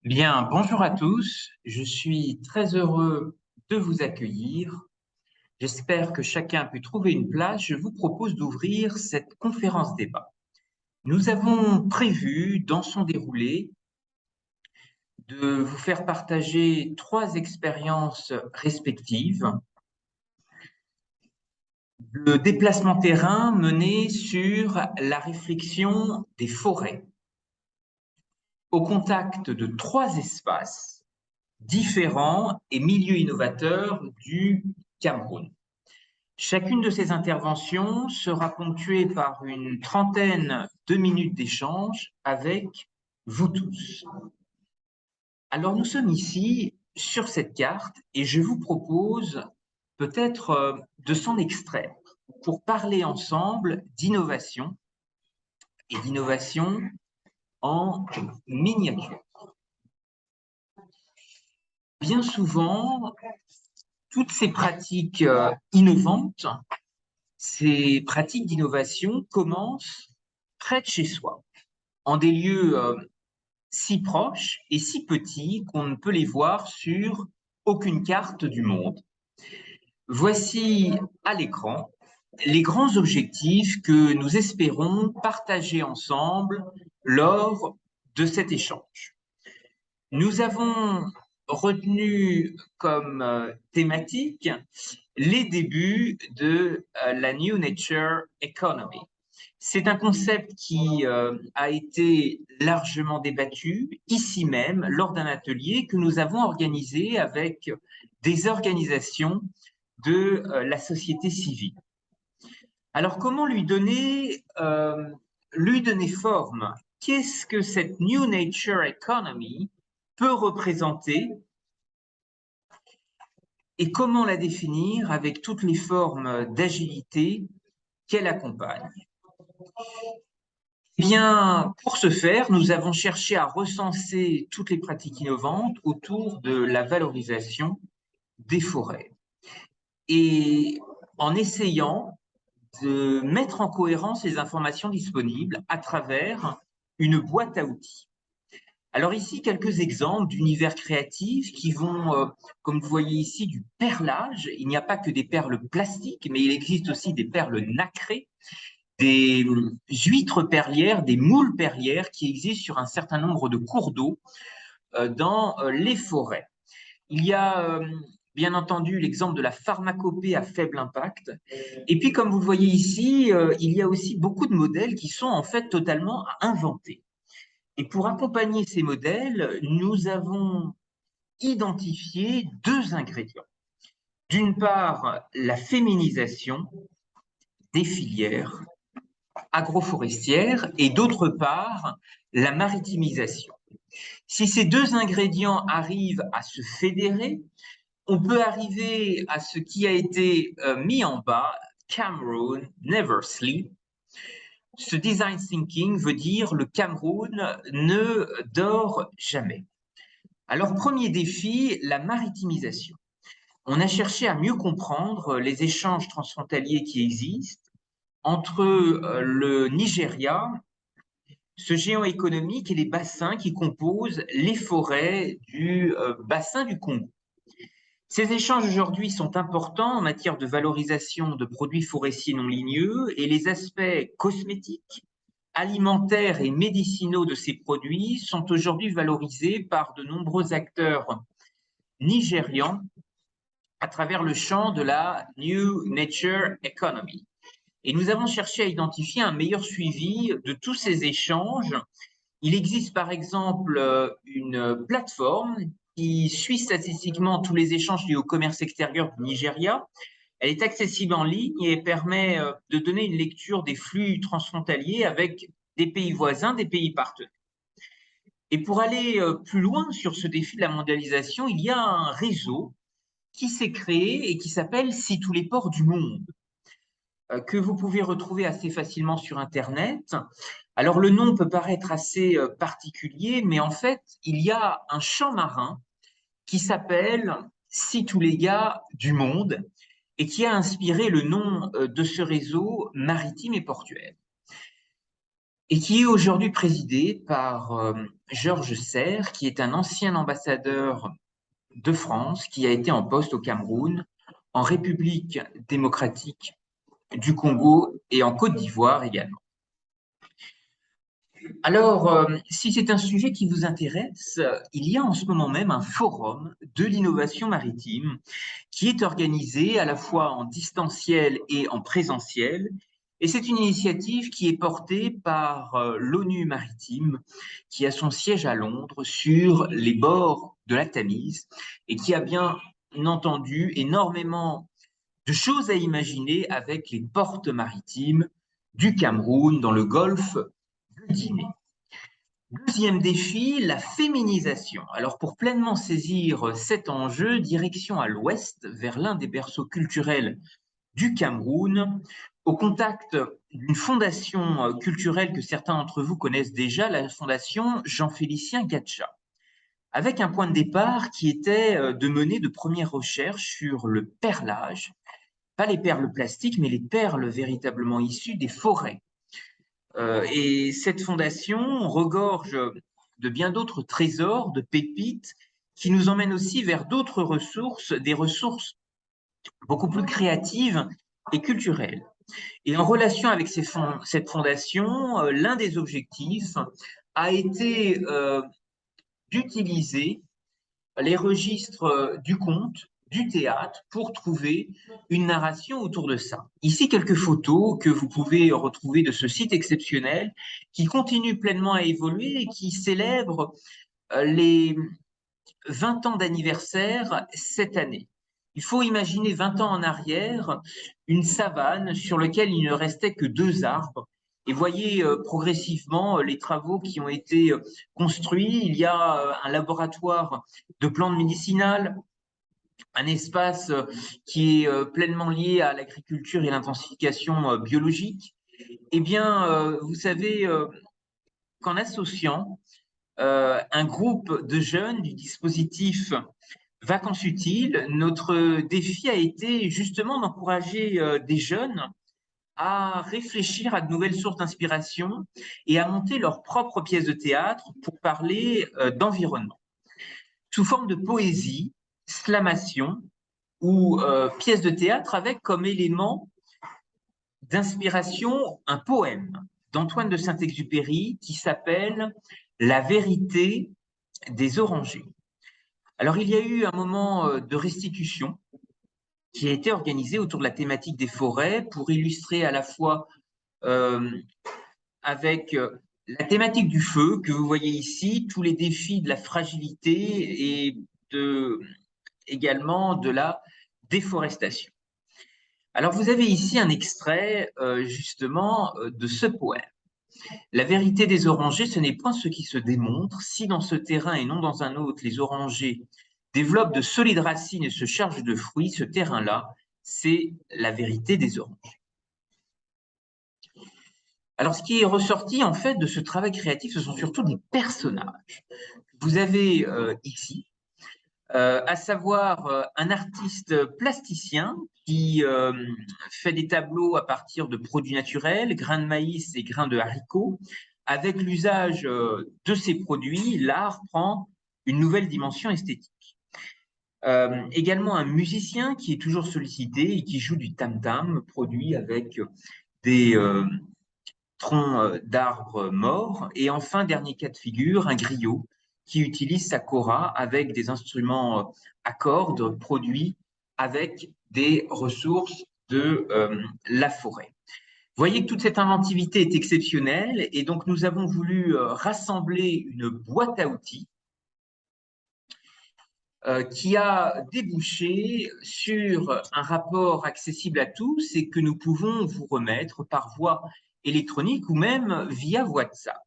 Bien, bonjour à tous. Je suis très heureux de vous accueillir. J'espère que chacun a pu trouver une place. Je vous propose d'ouvrir cette conférence débat. Nous avons prévu, dans son déroulé, de vous faire partager trois expériences respectives. Le déplacement terrain mené sur la réflexion des forêts, au contact de trois espaces différents et milieux innovateurs du Cameroun. Chacune de ces interventions sera ponctuée par une trentaine de minutes d'échange avec vous tous. Alors nous sommes ici sur cette carte et je vous propose peut-être de s'en extraire pour parler ensemble d'innovation et d'innovation en miniature. Bien souvent, toutes ces pratiques innovantes, ces pratiques d'innovation commencent près de chez soi, en des lieux si proches et si petits qu'on ne peut les voir sur aucune carte du monde. Voici à l'écran les grands objectifs que nous espérons partager ensemble lors de cet échange. Nous avons retenu comme thématique les débuts de la New Nature Economy. C'est un concept qui a été largement débattu ici même lors d'un atelier que nous avons organisé avec des organisations de la société civile. Alors, comment lui donner forme? Qu'est-ce que cette New Nature Economy peut représenter et comment la définir avec toutes les formes d'agilité qu'elle accompagne? Eh bien, pour ce faire, nous avons cherché à recenser toutes les pratiques innovantes autour de la valorisation des forêts et en essayant de mettre en cohérence les informations disponibles à travers une boîte à outils. Alors ici, quelques exemples d'univers créatifs qui vont, comme vous voyez ici, du perlage. Il n'y a pas que des perles plastiques, mais il existe aussi des perles nacrées, des huîtres perlières, des moules perlières qui existent sur un certain nombre de cours d'eau dans les forêts. Il y a bien entendu l'exemple de la pharmacopée à faible impact. Et puis, comme vous le voyez ici, il y a aussi beaucoup de modèles qui sont en fait totalement inventés. Et pour accompagner ces modèles, nous avons identifié deux ingrédients. D'une part, la féminisation des filières agroforestières et d'autre part, la maritimisation. Si ces deux ingrédients arrivent à se fédérer, on peut arriver à ce qui a été mis en bas, Cameroun Never Sleep. Ce design thinking veut dire le Cameroun ne dort jamais. Alors, premier défi, la maritimisation. On a cherché à mieux comprendre les échanges transfrontaliers qui existent entre le Nigeria, ce géant économique, et les bassins qui composent les forêts du bassin du Congo. Ces échanges aujourd'hui sont importants en matière de valorisation de produits forestiers non ligneux et les aspects cosmétiques, alimentaires et médicinaux de ces produits sont aujourd'hui valorisés par de nombreux acteurs nigérians à travers le champ de la New Nature Economy. Et nous avons cherché à identifier un meilleur suivi de tous ces échanges. Il existe par exemple une plateforme qui suit statistiquement tous les échanges liés au commerce extérieur du Nigeria. Elle est accessible en ligne et permet de donner une lecture des flux transfrontaliers avec des pays voisins, des pays partenaires. Et pour aller plus loin sur ce défi de la mondialisation, il y a un réseau qui s'est créé et qui s'appelle Si tous les ports du monde, que vous pouvez retrouver assez facilement sur Internet. Alors le nom peut paraître assez particulier, mais en fait, il y a un champ marin qui s'appelle Si tous les gars du monde et qui a inspiré le nom de ce réseau maritime et portuaire. et qui est aujourd'hui présidée par Georges Serre, qui est un ancien ambassadeur de France, qui a été en poste au Cameroun, en République démocratique du Congo et en Côte d'Ivoire également. Alors, si c'est un sujet qui vous intéresse, il y a en ce moment même un forum de l'innovation maritime qui est organisé à la fois en distanciel et en présentiel. Et c'est une initiative qui est portée par l'ONU maritime, qui a son siège à Londres, sur les bords de la Tamise, et qui a bien entendu énormément de choses à imaginer avec les portes maritimes du Cameroun dans le golfe de Guinée. Deuxième défi, la féminisation. Alors pour pleinement saisir cet enjeu, direction à l'ouest, vers l'un des berceaux culturels du Cameroun, au contact d'une fondation culturelle que certains d'entre vous connaissent déjà, la fondation Jean-Félicien Gatcha, avec un point de départ qui était de mener de premières recherches sur le perlage, pas les perles plastiques, mais les perles véritablement issues des forêts. Et cette fondation regorge de bien d'autres trésors, de pépites, qui nous emmènent aussi vers d'autres ressources, des ressources beaucoup plus créatives et culturelles. Et en relation avec cette fondation, l'un des objectifs a été d'utiliser les registres du conte, du théâtre, pour trouver une narration autour de ça. Ici, quelques photos que vous pouvez retrouver de ce site exceptionnel qui continue pleinement à évoluer et qui célèbre les 20 ans d'anniversaire cette année. Il faut imaginer 20 ans en arrière, une savane sur laquelle il ne restait que 2 arbres. Et voyez progressivement les travaux qui ont été construits. Il y a un laboratoire de plantes médicinales, un espace qui est pleinement lié à l'agriculture et l'intensification biologique. Eh bien, vous savez qu'en associant un groupe de jeunes du dispositif Vacances utiles, notre défi a été justement d'encourager des jeunes à réfléchir à de nouvelles sources d'inspiration et à monter leurs propres pièces de théâtre pour parler d'environnement. Sous forme de poésie, slamation ou pièces de théâtre avec comme élément d'inspiration un poème d'Antoine de Saint-Exupéry qui s'appelle La vérité des orangers. Alors, il y a eu un moment de restitution qui a été organisé autour de la thématique des forêts pour illustrer à la fois avec la thématique du feu que vous voyez ici, tous les défis de la fragilité et également de la déforestation. Alors, vous avez ici un extrait justement de ce poème. La vérité des orangers, ce n'est point ce qui se démontre. Si dans ce terrain et non dans un autre, les orangers développent de solides racines et se chargent de fruits, ce terrain-là, c'est la vérité des orangers. Alors, ce qui est ressorti en fait de ce travail créatif, ce sont surtout des personnages. Vous avez ici, à savoir un artiste plasticien qui fait des tableaux à partir de produits naturels, grains de maïs et grains de haricots. Avec l'usage de ces produits, l'art prend une nouvelle dimension esthétique. Également un musicien qui est toujours sollicité et qui joue du tam-tam, produit avec des troncs d'arbres morts. Et enfin, dernier cas de figure, un griot qui utilise sa kora avec des instruments à cordes produits avec des ressources de la forêt. Vous voyez que toute cette inventivité est exceptionnelle et donc nous avons voulu rassembler une boîte à outils qui a débouché sur un rapport accessible à tous et que nous pouvons vous remettre par voie électronique ou même via WhatsApp.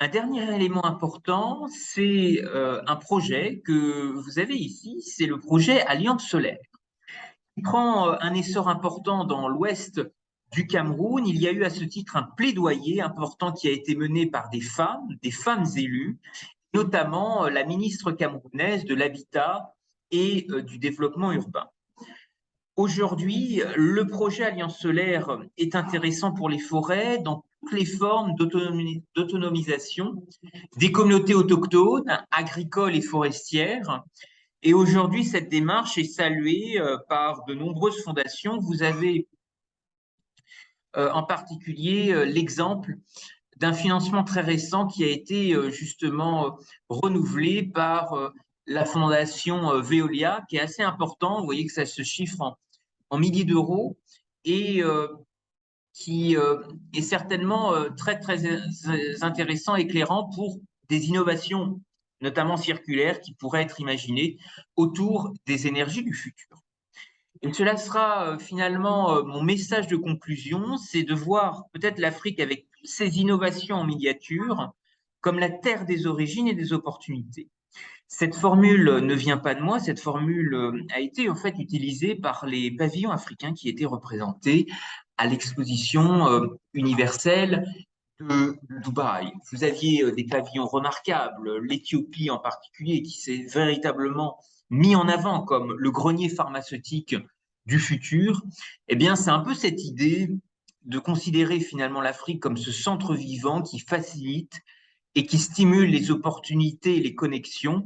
Un dernier élément important, c'est un projet que vous avez ici, c'est le projet Alliance solaire. Il prend un essor important dans l'ouest du Cameroun. Il y a eu à ce titre un plaidoyer important qui a été mené par des femmes élues, notamment la ministre camerounaise de l'Habitat et du Développement urbain. Aujourd'hui, le projet Alliance Solaire est intéressant pour les forêts dans toutes les formes d'autonomisation des communautés autochtones, agricoles et forestières. Et aujourd'hui, cette démarche est saluée par de nombreuses fondations. Vous avez en particulier l'exemple d'un financement très récent qui a été justement renouvelé par la fondation Veolia, qui est assez important. Vous voyez que ça se chiffre en milliers d'euros et qui est certainement très, très intéressant, éclairant pour des innovations, notamment circulaires, qui pourraient être imaginées autour des énergies du futur. Et cela sera finalement mon message de conclusion, c'est de voir peut-être l'Afrique avec ses innovations en miniature comme la terre des origines et des opportunités. Cette formule ne vient pas de moi, cette formule a été en fait utilisée par les pavillons africains qui étaient représentés à l'exposition universelle de Dubaï. Vous aviez des pavillons remarquables, l'Éthiopie en particulier, qui s'est véritablement mis en avant comme le grenier pharmaceutique du futur. Eh bien, c'est un peu cette idée de considérer finalement l'Afrique comme ce centre vivant qui facilite et qui stimule les opportunités et les connexions.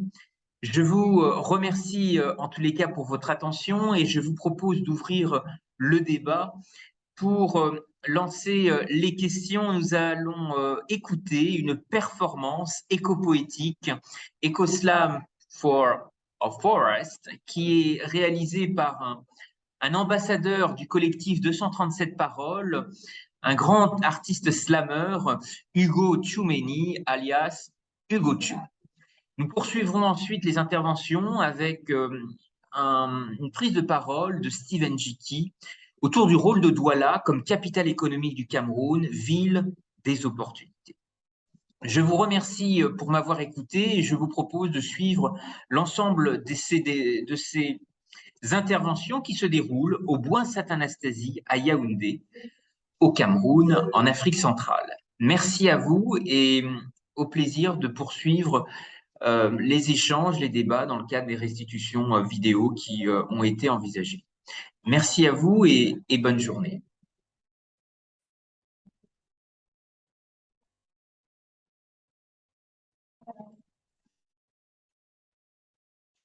Je vous remercie en tous les cas pour votre attention et je vous propose d'ouvrir le débat. Pour lancer les questions, nous allons écouter une performance éco-poétique, Ecoslam for a Forest, qui est réalisée par un ambassadeur du collectif 237 Paroles, un grand artiste slammer, Hugo Tchoumeni, alias Hugo Tchou. Nous poursuivrons ensuite les interventions avec une prise de parole de Stephen Jiki autour du rôle de Douala comme capitale économique du Cameroun, ville des opportunités. Je vous remercie pour m'avoir écouté et je vous propose de suivre l'ensemble de ces interventions qui se déroulent au Bois Saint-Anastasie à Yaoundé, au Cameroun, en Afrique centrale. Merci à vous et au plaisir de poursuivre les échanges, les débats dans le cadre des restitutions vidéo qui ont été envisagées. Merci à vous et bonne journée.